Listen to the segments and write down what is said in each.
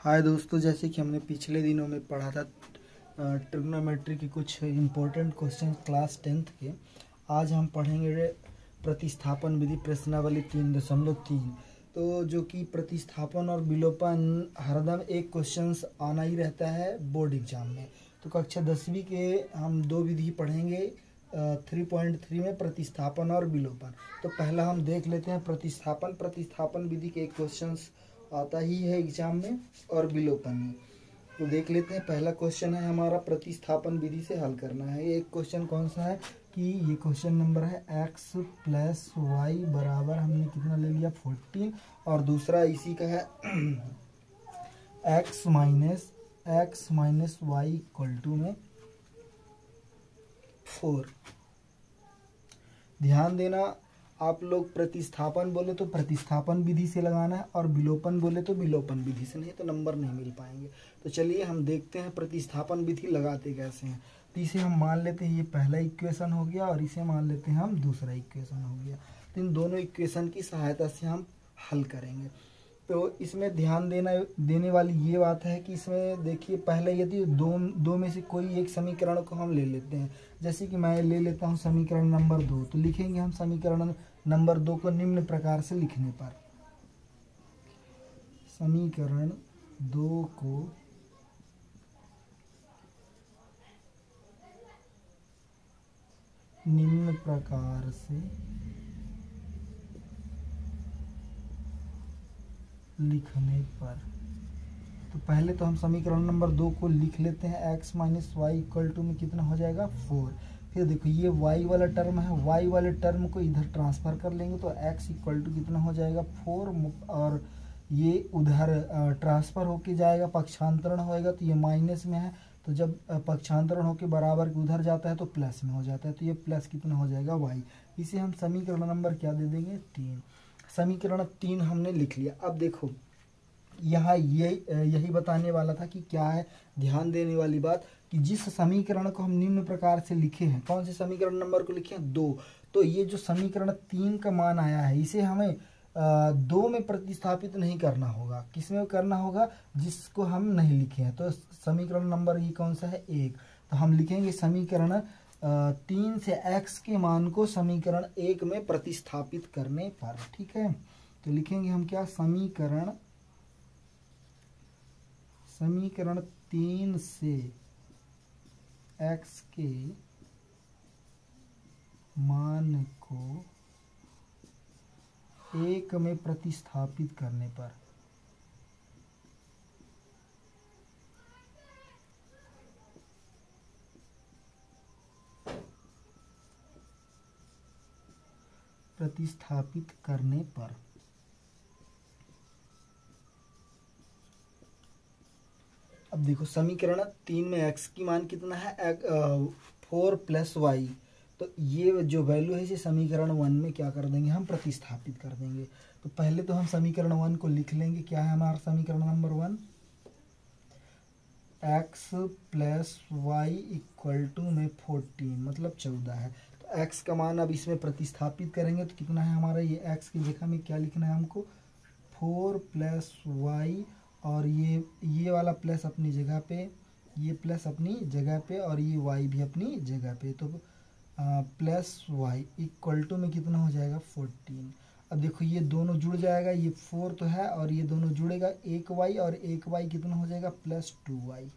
हाय दोस्तों, जैसे कि हमने पिछले दिनों में पढ़ा था ट्रिग्नोमेट्री के कुछ इम्पोर्टेंट क्वेश्चन क्लास 10th के। आज हम पढ़ेंगे प्रतिस्थापन विधि प्रश्नावली 3.3। तो जो कि प्रतिस्थापन और विलोपन हरदम एक क्वेश्चन आना ही रहता है बोर्ड एग्जाम में। तो कक्षा 10वीं के हम दो विधि पढ़ेंगे 3.3 में, प्रतिस्थापन और विलोपन। तो पहला हम देख लेते हैं प्रतिस्थापन विधि के एक क्वेश्चन आता ही है एग्जाम में और विलोपन में। तो देख लेते हैं। पहला क्वेश्चन है हमारा प्रतिस्थापन विधि से हल करना है। एक क्वेश्चन कौन सा है कि ये क्वेश्चन नंबर है x प्लस वाई बराबर हमने कितना ले लिया 14, और दूसरा इसी का है x minus y equal to में 4। ध्यान देना, आप लोग प्रतिस्थापन बोले तो प्रतिस्थापन विधि से लगाना है और विलोपन बोले तो विलोपन विधि से, नहीं तो नंबर नहीं मिल पाएंगे। तो चलिए हम देखते हैं प्रतिस्थापन विधि लगाते कैसे हैं। तो इसे हम मान लेते हैं ये पहला इक्वेशन हो गया और इसे मान लेते हैं हम दूसरा इक्वेशन हो गया। तो इन दोनों इक्वेशन की सहायता से हम हल करेंगे। तो इसमें ध्यान देने वाली ये बात है कि इसमें देखिए, पहले यदि दो में से कोई एक समीकरण को हम ले लेते हैं, जैसे कि मैं ले लेता हूँ समीकरण नंबर 2, तो लिखेंगे हम समीकरण नंबर 2 को निम्न प्रकार से लिखने पर, समीकरण 2 को निम्न प्रकार से लिखने पर, तो पहले तो हम समीकरण नंबर 2 को लिख लेते हैं। x minus y equal to में कितना हो जाएगा 4। फिर देखो ये y वाला टर्म है, y वाले टर्म को इधर ट्रांसफर कर लेंगे तो x इक्वल टू कितना हो जाएगा 4, और ये उधर ट्रांसफर होके जाएगा, पक्षांतरण होएगा तो ये माइनस में है, तो जब पक्षांतरण होके बराबर के उधर जाता है तो प्लस में हो जाता है, तो ये प्लस कितना हो जाएगा y। इसे हम समीकरण नंबर क्या दे देंगे 3। समीकरण 3 हमने लिख लिया। अब देखो यहाँ यही बताने वाला था कि क्या है, ध्यान देने वाली बात कि जिस समीकरण को हम निम्न प्रकार से लिखे हैं, कौन से समीकरण नंबर को लिखे हैं 2, तो ये जो समीकरण 3 का मान आया है इसे हमें 2 में प्रतिस्थापित नहीं करना होगा। किस में करना होगा, जिसको हम नहीं लिखे हैं। तो समीकरण नंबर ये कौन सा है 1, तो हम लिखेंगे समीकरण 3 से x के मान को समीकरण 1 में प्रतिस्थापित करने पर। ठीक है, तो लिखेंगे हम क्या, समीकरण 3 से x के मान को 1 में प्रतिस्थापित करने पर अब देखो समीकरण 3 में x की मान कितना है 4 प्लस वाई, तो ये जो वैल्यू है इसे समीकरण 1 में क्या कर देंगे, हम प्रतिस्थापित कर देंगे। तो पहले तो हम समीकरण 1 को लिख लेंगे। क्या है हमारा समीकरण number 1, x plus y equal to में 14 मतलब 14 है। तो x का मान अब इसमें प्रतिस्थापित करेंगे तो कितना है हमारा, ये x की जगह में क्या लिखना है हमको 4 प्लस वाई, और ये वाला प्लस अपनी जगह पे, ये प्लस अपनी जगह पे और ये y भी अपनी जगह पे, तो प्लस वाई इक्वल टू में कितना हो जाएगा 14। अब देखो ये दोनों जुड़ जाएगा, ये 4 तो है और ये दोनों जुड़ेगा, एक y और एक y कितना हो जाएगा प्लस 2y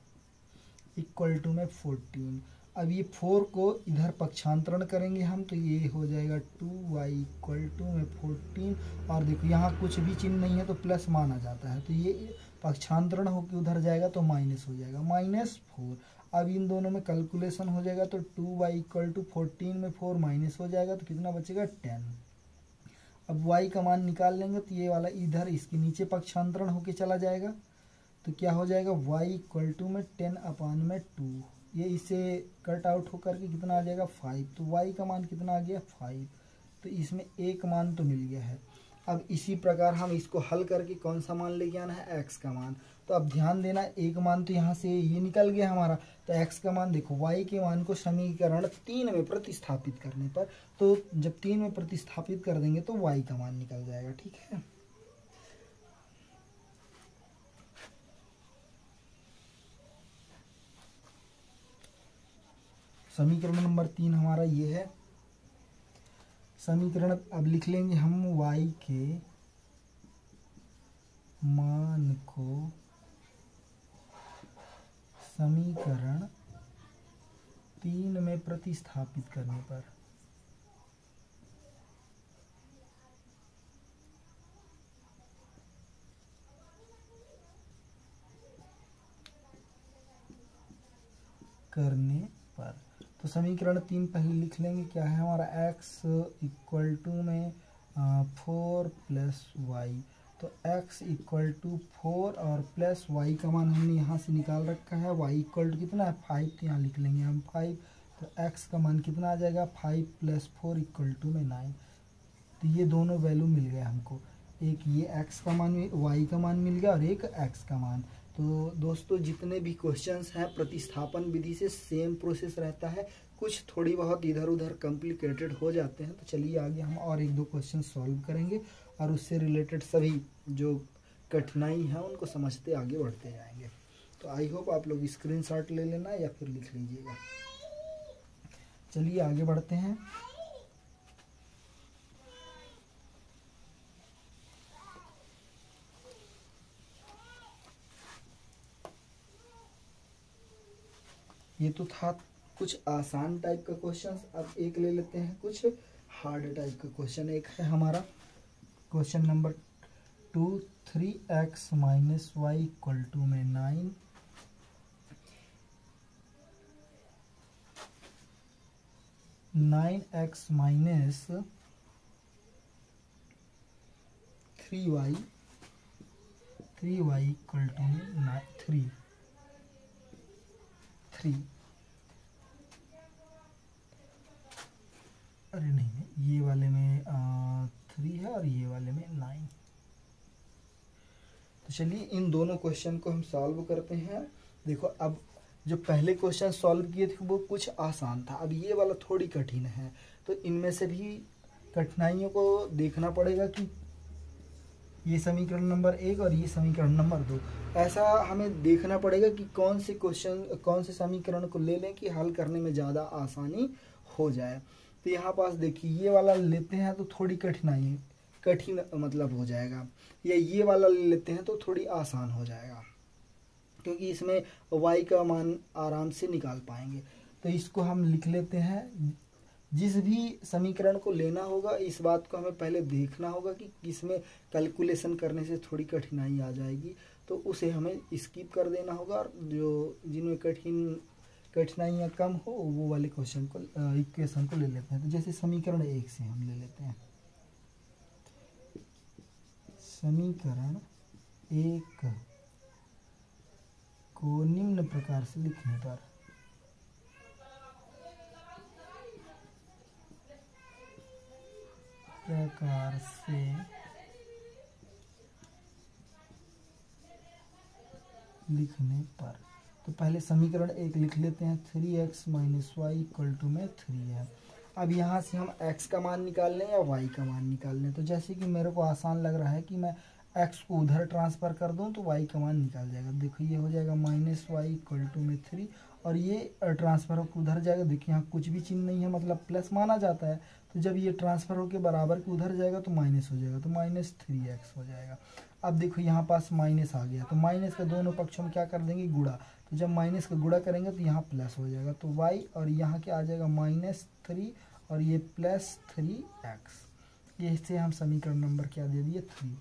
इक्वल टू में 14। अब ये 4 को इधर पक्षांतरण करेंगे हम, तो ये हो जाएगा 2y इक्वल टू में 14, और देखो यहाँ कुछ भी चिन्ह नहीं है तो प्लस माना जाता है, तो ये पक्षांतरण होकर उधर जाएगा तो माइनस हो जाएगा -4। अब इन दोनों में कैलकुलेशन हो जाएगा तो 2y इक्वल टू 14 में 4 माइनस हो जाएगा तो कितना बचेगा 10। अब y का मान निकाल लेंगे तो ये वाला इधर इसके नीचे पक्षांतरण होके चला जाएगा, तो क्या हो जाएगा y इक्वल टू में 10/2, ये इसे कट आउट होकर के कितना आ जाएगा 5, तो y का मान कितना आ गया 5, तो इसमें एक मान तो मिल गया है। अब इसी प्रकार हम इसको हल करके कौन सा मान लेके आना है x का मान। तो अब ध्यान देना, एक मान तो यहाँ से ये निकल गया हमारा, तो x का मान देखो y के मान को समीकरण 3 में प्रतिस्थापित करने पर, तो जब 3 में प्रतिस्थापित कर देंगे तो y का मान निकल जाएगा। ठीक है, समीकरण नंबर 3 हमारा ये है। समीकरण अब लिख लेंगे हम y के मान को समीकरण 3 में प्रतिस्थापित करने पर तो समीकरण 3 पहले लिख लेंगे। क्या है हमारा x इक्वल टू में 4 प्लस वाई। तो x इक्वल टू 4 और प्लस y का मान हमने यहाँ से निकाल रखा है। y इक्वल टू कितना है 5, तो यहाँ लिख लेंगे हम 5। तो x का मान कितना आ जाएगा 5 प्लस 4 इक्वल टू में 9। तो ये दोनों वैल्यू मिल गए हमको, एक ये x का मान y का मान मिल गया और एक x का मान। तो दोस्तों जितने भी क्वेश्चंस हैं प्रतिस्थापन विधि से सेम प्रोसेस रहता है, कुछ थोड़ी बहुत इधर उधर कॉम्प्लिकेटेड हो जाते हैं। तो चलिए आगे हम और एक दो क्वेश्चन सॉल्व करेंगे और उससे रिलेटेड सभी जो कठिनाई है उनको समझते आगे बढ़ते जाएंगे। तो आई होप आप लोग स्क्रीनशॉट ले लेना या फिर लिख लीजिएगा। चलिए आगे बढ़ते हैं। ये तो था कुछ आसान टाइप का क्वेश्चन। अब एक ले लेते हैं कुछ हार्ड टाइप का क्वेश्चन। एक है हमारा question number 2, 3x minus y equal to में 9, 9x minus 3y equal to में 3। अरे नहीं, ये वाले में 3 है और ये वाले में 9। तो चलिए इन दोनों क्वेश्चन को हम सॉल्व करते हैं। देखो अब जो पहले क्वेश्चन सॉल्व किए थे वो कुछ आसान था, अब ये वाला थोड़ी कठिन है। तो इनमें से भी कठिनाइयों को देखना पड़ेगा कि ये समीकरण नंबर 1 और ये समीकरण नंबर 2, ऐसा हमें देखना पड़ेगा कि कौन से समीकरण को ले लें कि हल करने में ज़्यादा आसानी हो जाए। तो यहाँ पास देखिए ये वाला लेते हैं तो थोड़ी कठिन मतलब हो जाएगा, या ये वाला ले लेते हैं तो थोड़ी आसान हो जाएगा, क्योंकि इसमें y का मान आराम से निकाल पाएंगे। तो इसको हम लिख लेते हैं। जिस भी समीकरण को लेना होगा इस बात को हमें पहले देखना होगा कि इसमें कैलकुलेशन करने से थोड़ी कठिनाई आ जाएगी, तो उसे हमें स्किप कर देना होगा, और जो जिनमें कठिनाइयाँ कम हो वो वाले क्वेश्चन को इक्वेशन को ले लेते हैं। तो जैसे समीकरण 1 से हम ले लेते हैं। समीकरण 1 को निम्न प्रकार से लिखने पर तो पहले समीकरण 1 लिख लेते हैं। 3x minus y equal to में 3 है। अब यहाँ से हम x का मान निकाल लें या y का मान निकाल लें। तो जैसे कि मेरे को आसान लग रहा है कि मैं x को उधर ट्रांसफ़र कर दूं तो y का मान निकाल जाएगा। देखो ये हो जाएगा माइनस वाई इक्वल टू में 3, और ये ट्रांसफ़र होकर उधर जाएगा। देखिए यहाँ कुछ भी चिन्ह नहीं है, मतलब प्लस माना जाता है। तो जब ये ट्रांसफ़र होकर बराबर के उधर जाएगा तो माइनस हो जाएगा, तो माइनस 3x हो जाएगा। अब देखो यहाँ पास माइनस आ गया, तो माइनस के दोनों पक्षों में क्या कर देंगे गुणा। तो जब माइनस का गुणा करेंगे तो यहाँ प्लस हो जाएगा, तो y और यहाँ क्या आ जाएगा -3 और ये +3x। ये इससे हम समीकरण नंबर क्या दे दिए 3।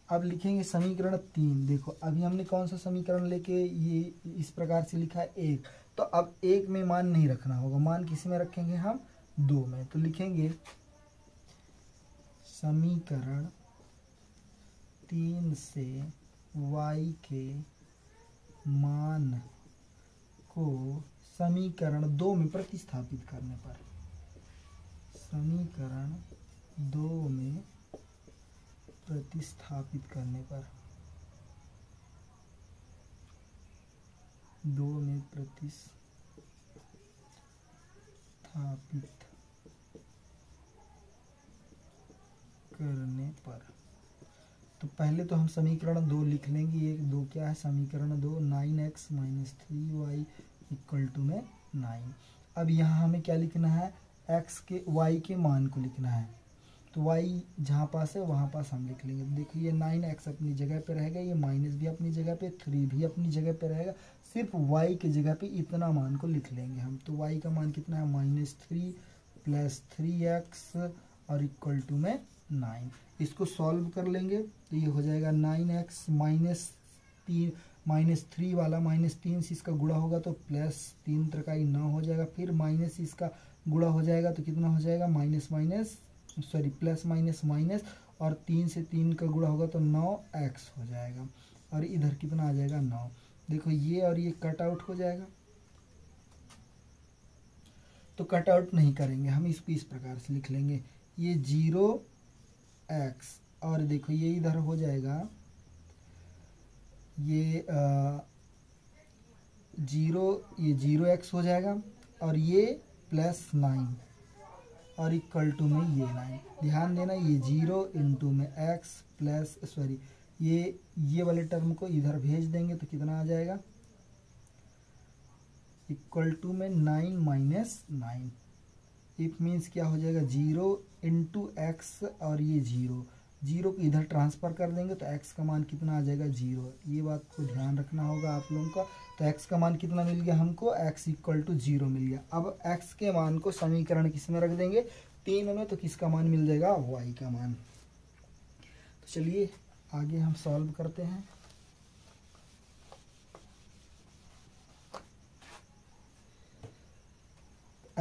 अब लिखेंगे समीकरण 3। देखो अभी हमने कौन सा समीकरण लेके ये इस प्रकार से लिखा है 1, तो अब 1 में मान नहीं रखना होगा, मान किस में रखेंगे हम 2 में। तो लिखेंगे समीकरण 3 से y के मान को समीकरण 2 में प्रतिस्थापित करने पर, समीकरण 2 में प्रतिस्थापित करने पर, 2 में प्रतिस्थापित करने पर। तो पहले तो हम समीकरण 2 लिख लेंगे। 1 2 क्या है समीकरण 2, 9x minus 3y equal to में 9। अब यहाँ हमें क्या लिखना है, x के y के मान को लिखना है। तो y जहाँ पास है वहाँ पास हम लिख लेंगे। देखो ये 9x अपनी जगह पे रहेगा, ये माइनस भी अपनी जगह पे, 3 भी अपनी जगह पे रहेगा, सिर्फ y की जगह पे इतना मान को लिख लेंगे हम। तो y का मान कितना है, -3 + 3x और इक्वल टू में 9। इसको सॉल्व कर लेंगे तो ये हो जाएगा 9x -3 वाला -3 से इसका गुणा होगा तो +3 × 9 हो जाएगा, फिर माइनस इसका गुणा हो जाएगा तो कितना हो जाएगा, प्लस माइनस, और 3 से 3 का गुणा होगा तो 9x हो जाएगा, और इधर कितना आ जाएगा 9। देखो ये और ये कट आउट हो जाएगा, तो कट आउट नहीं करेंगे हम, इसको इस प्रकार से लिख लेंगे, ये 0x, और देखो ये इधर हो जाएगा, ये 0x हो जाएगा, और ये +9 और इक्वल टू में ये 9। ध्यान देना, ये 0 × में x प्लस ये वाले टर्म को इधर भेज देंगे तो कितना आ जाएगा, इक्वल टू में 9 - 9। इट मीन्स क्या हो जाएगा, 0 × x, और ये 0 को इधर ट्रांसफ़र कर देंगे तो x का मान कितना आ जाएगा, 0। ये बात को ध्यान रखना होगा आप लोगों का। तो x का मान कितना मिल गया हमको, x इक्वल टू 0 मिल गया। अब x के मान को समीकरण किस में रख देंगे, 3 में, तो किसका मान मिल जाएगा, y का मान। तो चलिए आगे हम सॉल्व करते हैं।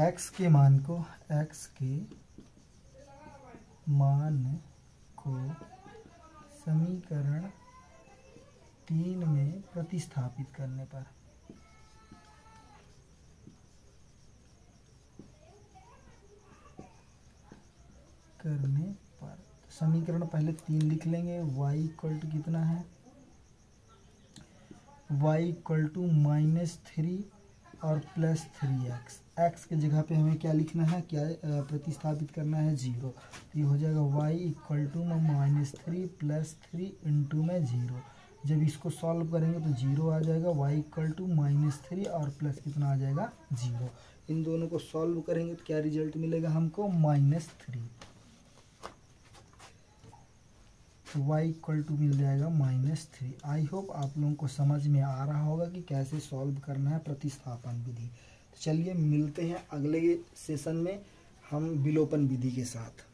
x के मान को समीकरण 3 में प्रतिस्थापित करने पर समीकरण पहले 3 लिख लेंगे। y इक्वल टू कितना है, y इक्वल टू -3 और +3x। x की जगह पे हमें क्या लिखना है, क्या प्रतिस्थापित करना है, 0। तो ये हो जाएगा y इक्वल टू में -3 + 3 × में 0। जब इसको सॉल्व करेंगे तो 0 आ जाएगा, y इक्वल टू -3 और प्लस कितना आ जाएगा, 0। इन दोनों को सॉल्व करेंगे तो क्या रिजल्ट मिलेगा हमको, -3। y इक्वल टू मिल जाएगा -3। आई होप आप लोगों को समझ में आ रहा होगा कि कैसे सॉल्व करना है प्रतिस्थापन विधि। तो चलिए मिलते हैं अगले सेशन में हम विलोपन विधि के साथ।